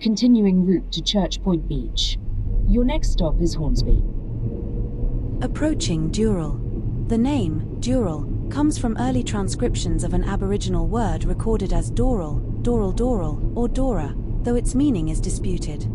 continuing route to Church Point Beach. Your next stop is Hornsby. Approaching Dural. The name, Dural, comes from early transcriptions of an Aboriginal word recorded as Doral, Doral, or Dora, though its meaning is disputed.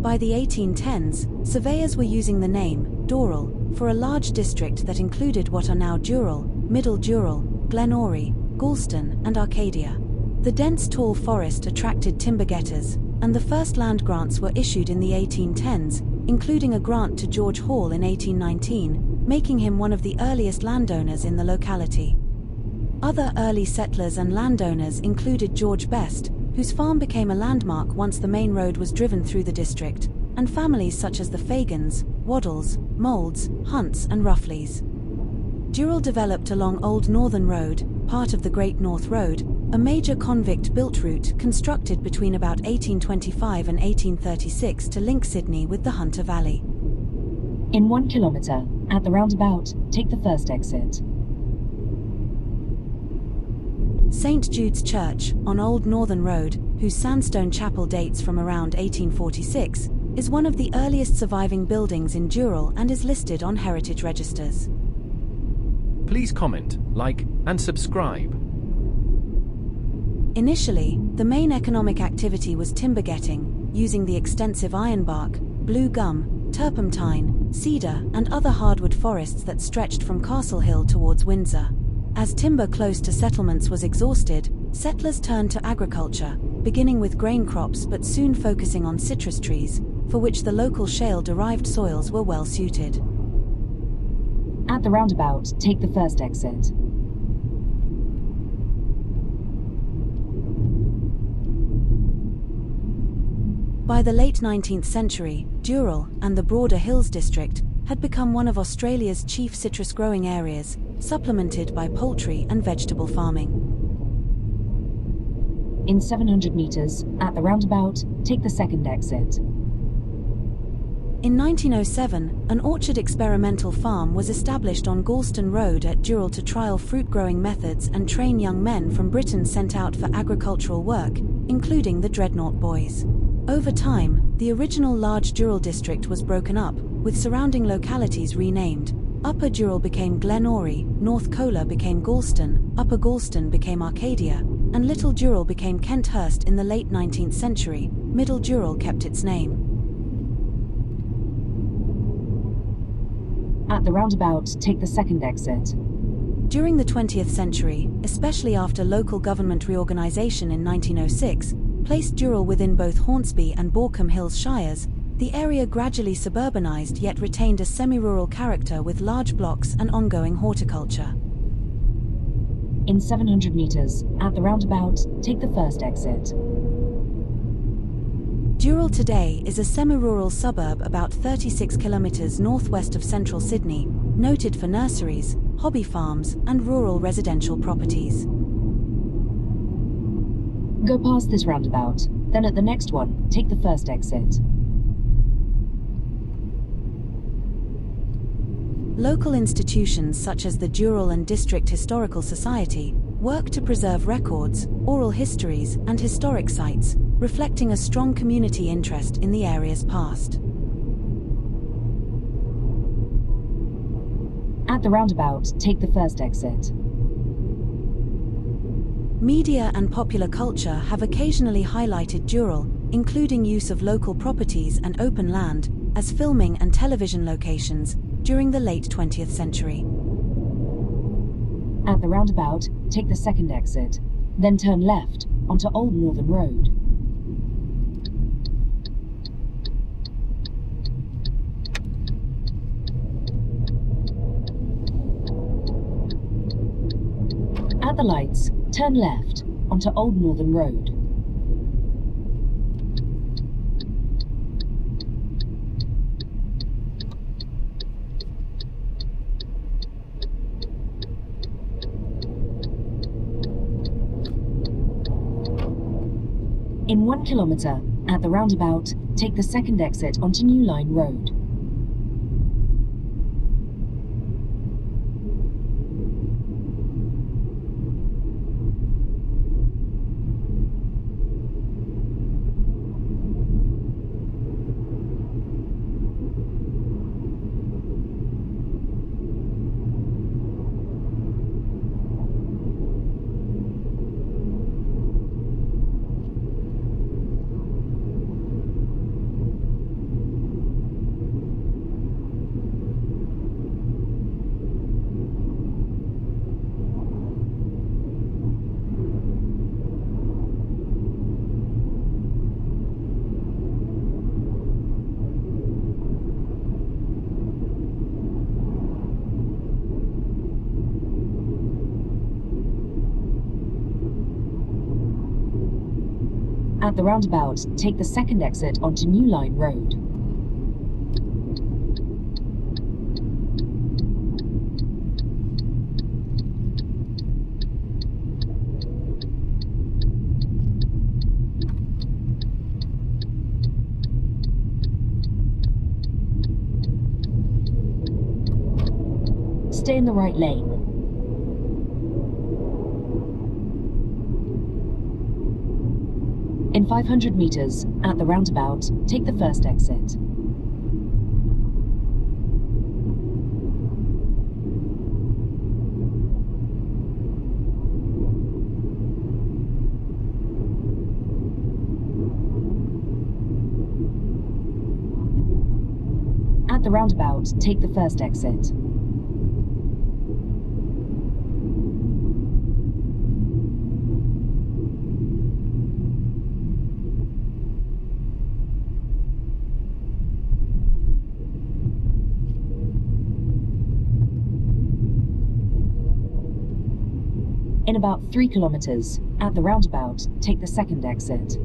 By the 1810s, surveyors were using the name, Doral, for a large district that included what are now Dural, Middle Dural, Glenorrey, Galston, and Arcadia. The dense tall forest attracted timber getters, and the first land grants were issued in the 1810s, including a grant to George Hall in 1819, making him one of the earliest landowners in the locality. Other early settlers and landowners included George Best, whose farm became a landmark once the main road was driven through the district, and families such as the Fagans, Waddles, Moulds, Hunts, and Ruffleys. Dural developed along Old Northern Road, part of the Great North Road, a major convict-built route constructed between about 1825 and 1836 to link Sydney with the Hunter Valley. In 1 kilometre, at the roundabout, take the first exit. St. Jude's Church, on Old Northern Road, whose sandstone chapel dates from around 1846, is one of the earliest surviving buildings in Dural and is listed on heritage registers. Please comment, like, and subscribe. Initially, the main economic activity was timber getting, using the extensive ironbark, blue gum, turpentine, cedar, and other hardwood forests that stretched from Castle Hill towards Windsor. As timber close to settlements was exhausted, settlers turned to agriculture, beginning with grain crops but soon focusing on citrus trees, for which the local shale-derived soils were well suited. At the roundabout, take the first exit. By the late 19th century, Dural and the broader Hills District had become one of Australia's chief citrus growing areas, supplemented by poultry and vegetable farming. In 700 metres, at the roundabout, take the second exit. In 1907, an orchard experimental farm was established on Galston Road at Dural to trial fruit-growing methods and train young men from Britain sent out for agricultural work, including the Dreadnought Boys. Over time, the original large Dural district was broken up, with surrounding localities renamed. Upper Dural became Glenorrey, North Cola became Galston, Upper Galston became Arcadia, and Little Dural became Kenthurst in the late 19th century. Middle Dural kept its name. At the roundabout, take the second exit. During the 20th century, especially after local government reorganisation in 1906, placed Dural within both Hornsby and Borkham Hills shires, the area gradually suburbanised yet retained a semi-rural character with large blocks and ongoing horticulture. In 700 metres, at the roundabout, take the first exit. Dural today is a semi-rural suburb about 36 kilometres northwest of central Sydney, noted for nurseries, hobby farms, and rural residential properties. Go past this roundabout, then at the next one, take the first exit. Local institutions such as the Dural and District Historical Society work to preserve records, oral histories, and historic sites, reflecting a strong community interest in the area's past. At the roundabout, take the first exit. Media and popular culture have occasionally highlighted Dural, including use of local properties and open land, as filming and television locations during the late 20th century. At the roundabout, take the second exit, then turn left onto Old Northern Road. At the lights, turn left onto Old Northern Road. In 1 kilometre, at the roundabout, take the second exit onto New Line Road. At the roundabout, take the second exit onto New Line Road. Stay in the right lane. In 500 meters, at the roundabout, take the first exit. At the roundabout, take the first exit. In about 3 kilometers, at the roundabout, take the second exit.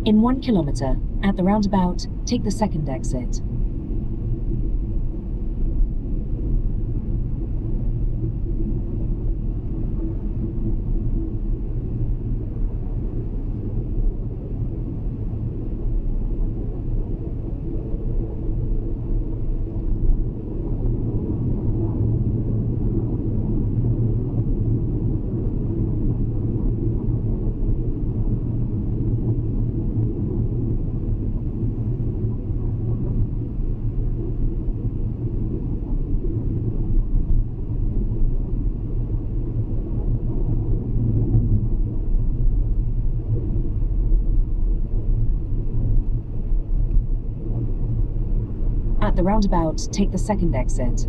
In 1 kilometer, at the roundabout, take the second exit. At the roundabout, take the second exit.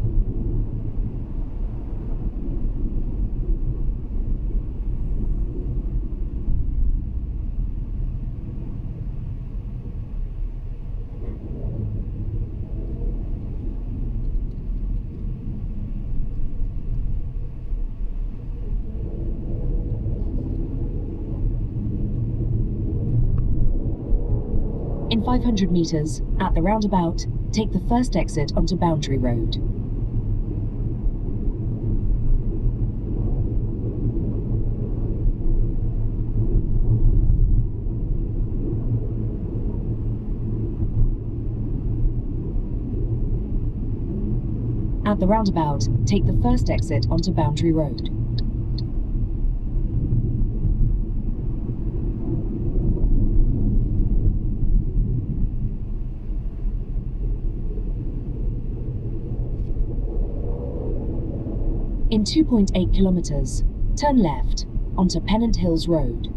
500 meters, at the roundabout, take the first exit onto Boundary Road. At the roundabout, take the first exit onto Boundary Road. In 2.8 kilometers, turn left onto Pennant Hills Road.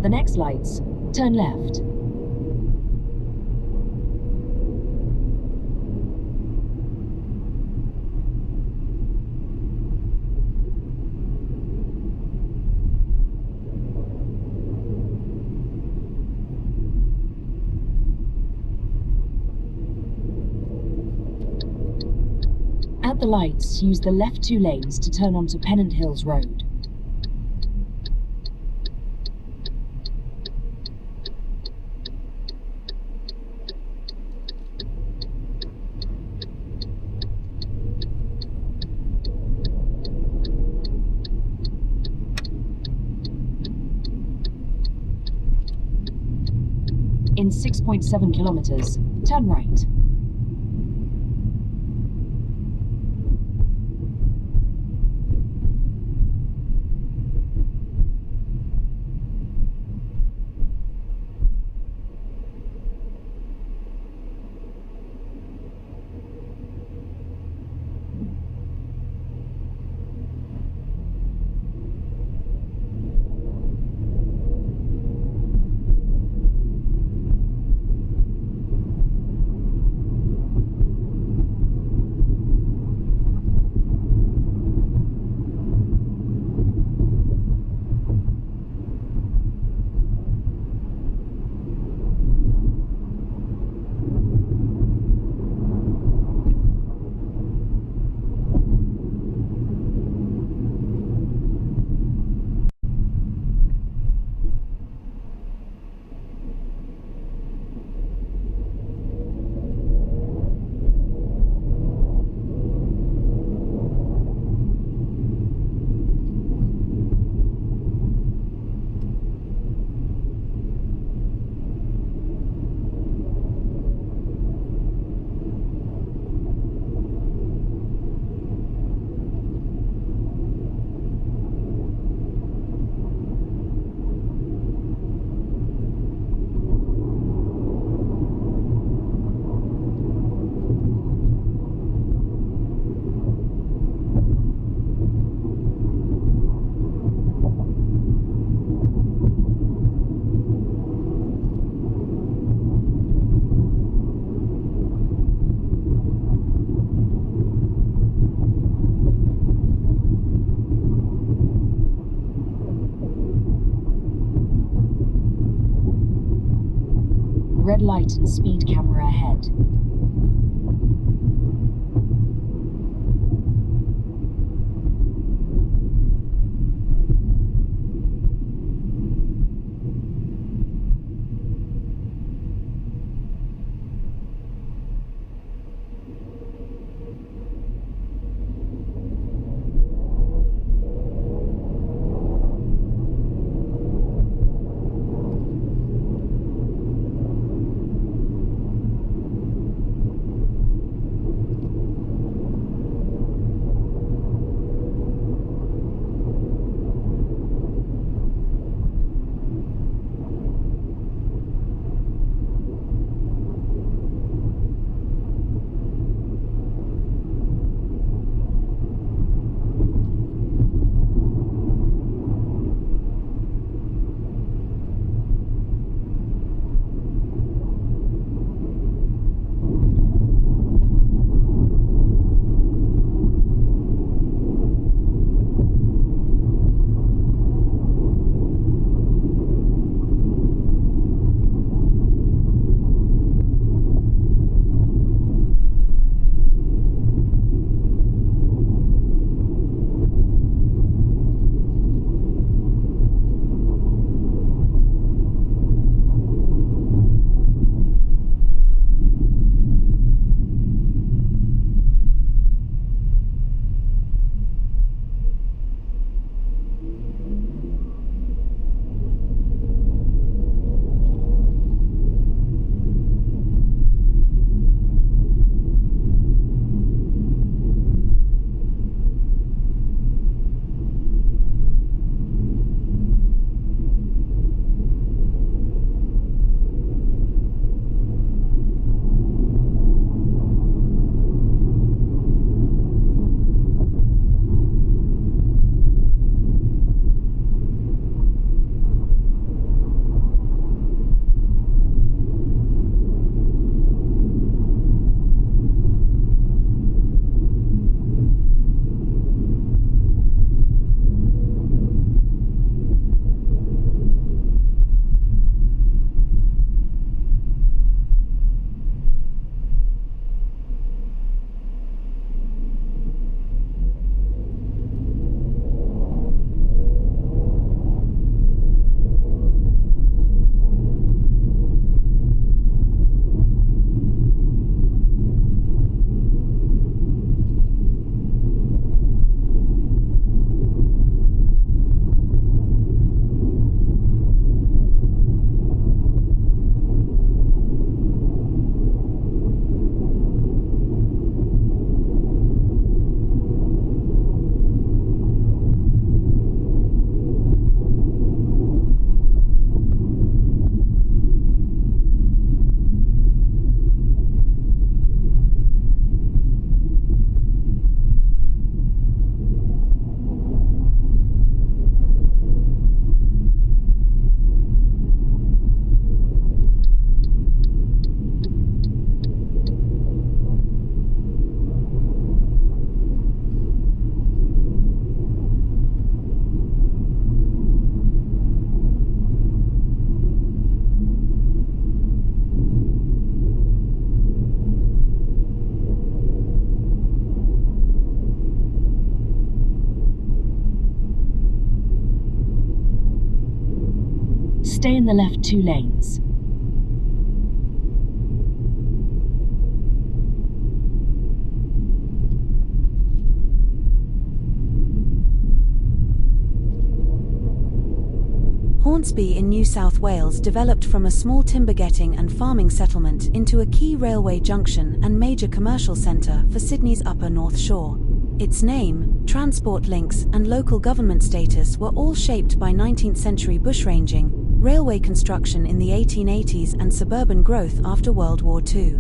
At the next lights, turn left. At the lights, use the left two lanes to turn onto Pennant Hills Road. In 6.7 kilometers, turn right. red light and speed camera ahead. Stay in the left 2 lanes. Hornsby in New South Wales developed from a small timber-getting and farming settlement into a key railway junction and major commercial centre for Sydney's Upper North Shore. Its name, transport links and local government status were all shaped by 19th century bushranging, railway construction in the 1880s and suburban growth after World War II.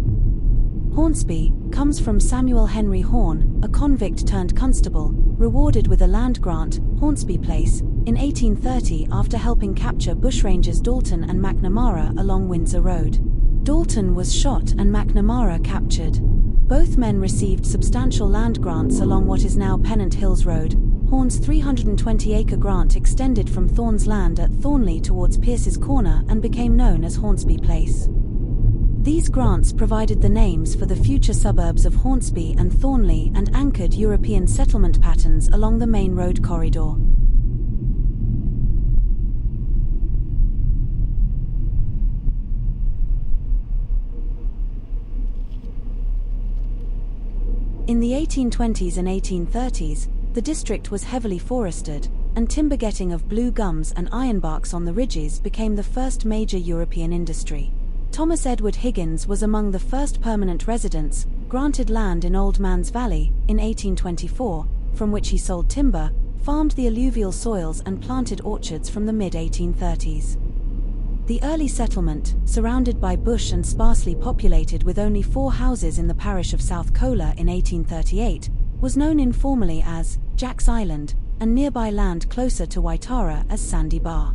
Hornsby comes from Samuel Henry Horn, a convict turned constable, rewarded with a land grant, Hornsby Place, in 1830 after helping capture bushrangers Dalton and McNamara along Windsor Road. Dalton was shot and McNamara captured. Both men received substantial land grants along what is now Pennant Hills Road. Horn's 320-acre grant extended from Thorn's land at Thornley towards Pierce's Corner and became known as Hornsby Place. These grants provided the names for the future suburbs of Hornsby and Thornley and anchored European settlement patterns along the main road corridor. In the 1820s and 1830s, the district was heavily forested, and timber getting of blue gums and ironbarks on the ridges became the first major European industry. Thomas Edward Higgins was among the first permanent residents, granted land in Old Man's Valley, in 1824, from which he sold timber, farmed the alluvial soils and planted orchards from the mid-1830s. The early settlement, surrounded by bush and sparsely populated with only 4 houses in the parish of South Coler in 1838, was known informally as Jack's Island, and nearby land closer to Waitara as Sandy Bar.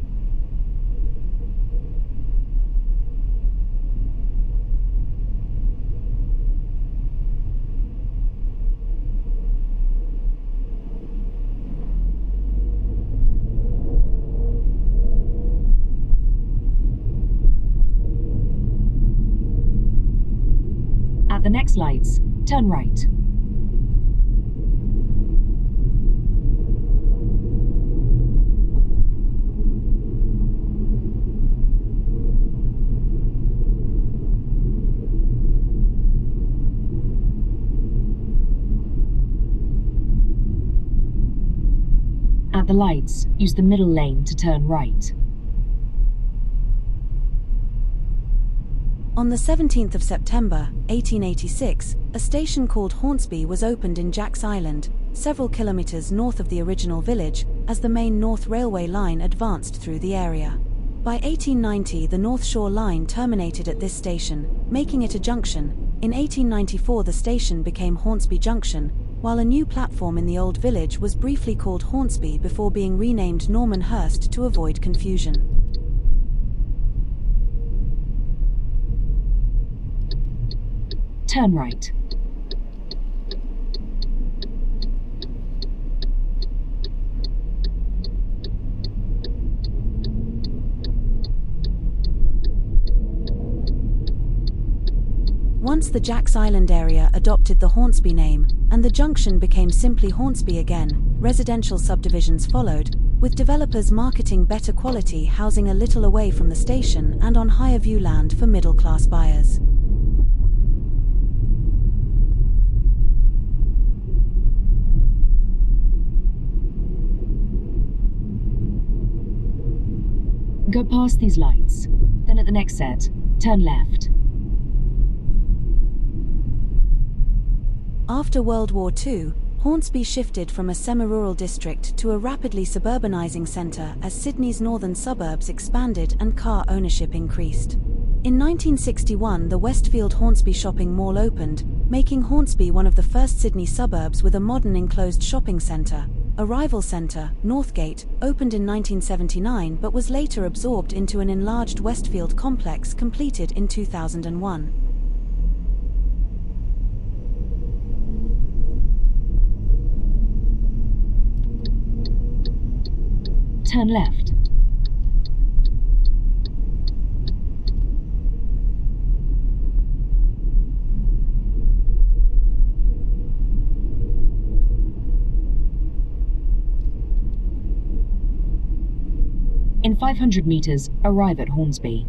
At the next lights, turn right. At the lights, use the middle lane to turn right. On the 17th of September, 1886, a station called Hornsby was opened in Jack's Island, several kilometers north of the original village, as the main North Railway line advanced through the area. By 1890, the North Shore line terminated at this station, making it a junction. In 1894, the station became Hornsby Junction, while a new platform in the old village was briefly called Hornsby before being renamed Normanhurst to avoid confusion. Turn right. Once the Jack's Island area adopted the Hornsby name, and the junction became simply Hornsby again, residential subdivisions followed, with developers marketing better quality housing a little away from the station and on higher view land for middle-class buyers. Go past these lights. Then at the next set, turn left. After World War II, Hornsby shifted from a semi-rural district to a rapidly suburbanizing centre as Sydney's northern suburbs expanded and car ownership increased. In 1961, the Westfield Hornsby Shopping Mall opened, making Hornsby one of the first Sydney suburbs with a modern enclosed shopping centre. A rival centre, Northgate, opened in 1979 but was later absorbed into an enlarged Westfield complex completed in 2001. Turn left. In 500 meters, arrive at Hornsby.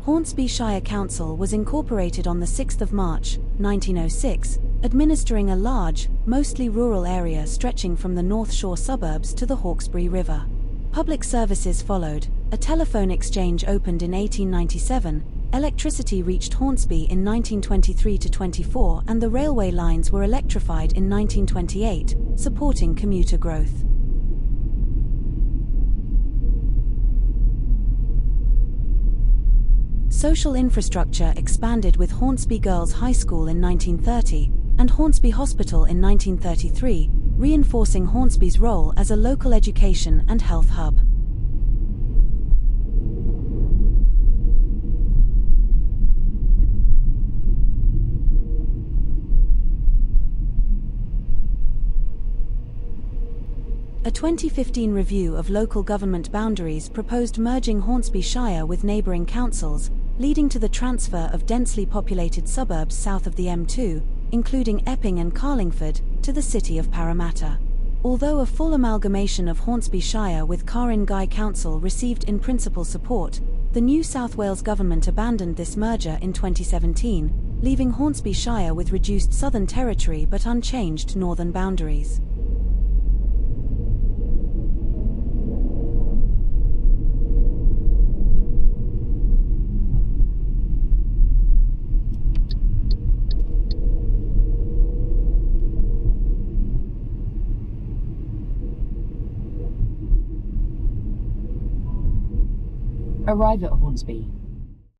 Hornsby Shire Council was incorporated on the 6th of March, 1906, administering a large, mostly rural area stretching from the North Shore suburbs to the Hawkesbury River. Public services followed, a telephone exchange opened in 1897, electricity reached Hornsby in 1923-24 and the railway lines were electrified in 1928, supporting commuter growth. Social infrastructure expanded with Hornsby Girls High School in 1930 and Hornsby Hospital in 1933, reinforcing Hornsby's role as a local education and health hub. A A 2015 review of local government boundaries proposed merging Hornsby Shire with neighbouring councils, leading to the transfer of densely populated suburbs south of the M2, including Epping and Carlingford, to the city of Parramatta. Although a full amalgamation of Hornsby Shire with Carrin-Guy Council received in principle support, the New South Wales government abandoned this merger in 2017, leaving Hornsby Shire with reduced southern territory but unchanged northern boundaries. Arrive at Hornsby.